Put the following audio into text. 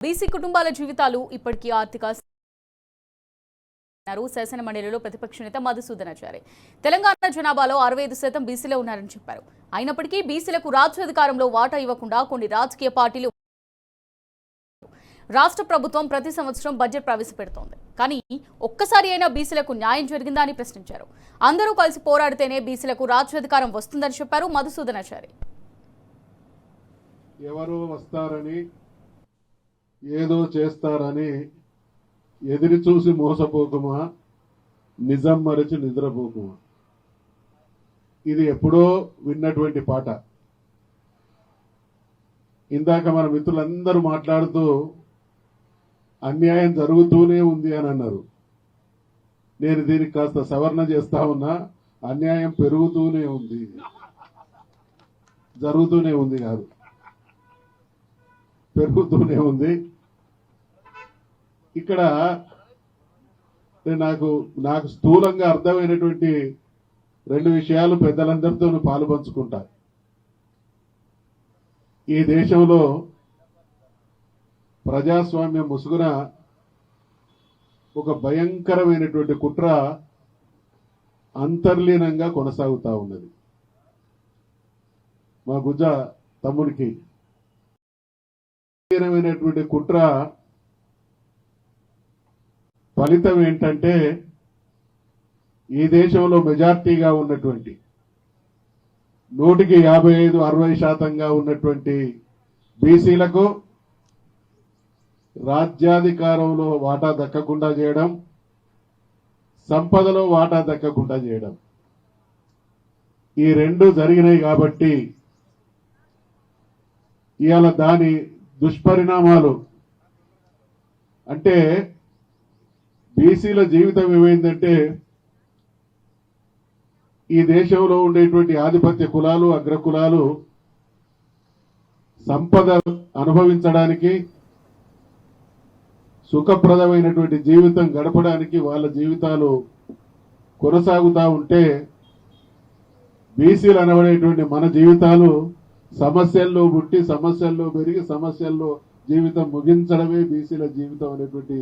BC కుటుంబాల జీవితాలు ఇప్పటికీ ఆర్థిక శాసన మండలిలో ప్రతిపక్ష నేత మధుసూదనాచారి తెలంగాణ జనాభాలో 65% బీసీలే ఉన్నారని చెప్పారు. అయినప్పటికీ బీసీలకు రాజ్యాధికారంలో వాటా ఇవ్వకుండా కొన్ని రాజకీయ పార్టీలు రాష్ట్ర ప్రభుత్వం ప్రతి సంవత్సరం బడ్జెట్ ప్రవేశపెడుతోంది. కానీ ఒక్కసారి అయినా బీసీలకు న్యాయం జరిగిందా అని ప్రశ్నించారు. అందరూ కలిసి పోరాడితేనే బీసీలకు రాజ్యాధికారం వస్తుందని చెప్పారు మధుసూదనాచారి. ఎవరో వస్తారని ఏదో చేస్తారని ఎదురు చూసి మోసపోకుమా, నిజం మరచి నిద్రపోకుమా. ఇది ఎప్పుడో విన్నటువంటి పాట. ఇందాక మన మిత్రులందరూ మాట్లాడుతూ అన్యాయం జరుగుతూనే ఉంది అని అన్నారు. నేను దీనికి కాస్త సవరణ చేస్తా ఉన్నా, అన్యాయం పెరుగుతూనే ఉంది, జరుగుతూనే ఉంది కాదు, పెరుగుతూనే ఉంది. ఇక్కడ నాకు స్థూలంగా అర్థమైనటువంటి రెండు విషయాలు పెద్దలందరితో పాలు పంచుకుంటా. ఈ దేశంలో ప్రజాస్వామ్యం ముసుగున ఒక భయంకరమైనటువంటి కుట్ర అంతర్లీనంగా కొనసాగుతా ఉన్నది. మా గుజ్జ తమ్ముడికి కుట్ర ఫలితం ఏంటంటే, ఈ దేశంలో మెజార్టీగా ఉన్నటువంటి 100కి 55-60% ఉన్నటువంటి బీసీలకు రాజ్యాధికారంలో వాటా దక్కకుండా చేయడం, సంపదలో వాటా దక్కకుండా చేయడం, ఈ రెండు జరిగినాయి. కాబట్టి ఇవాళ దాని దుష్పరిణామాలు అంటే బీసీల జీవితం ఏమైందంటే, ఈ దేశంలో ఉండేటువంటి ఆధిపత్య కులాలు, అగ్రకులాలు సంపద అనుభవించడానికి, సుఖప్రదమైనటువంటి జీవితం గడపడానికి వాళ్ళ జీవితాలు కొనసాగుతూ ఉంటే, బీసీలు అనబడేటువంటి మన జీవితాలు సమస్యల్లో పుట్టి, సమస్యల్లో పెరిగి, సమస్యల్లో జీవితం ముగించడమే బీసీల జీవితం అనేటువంటి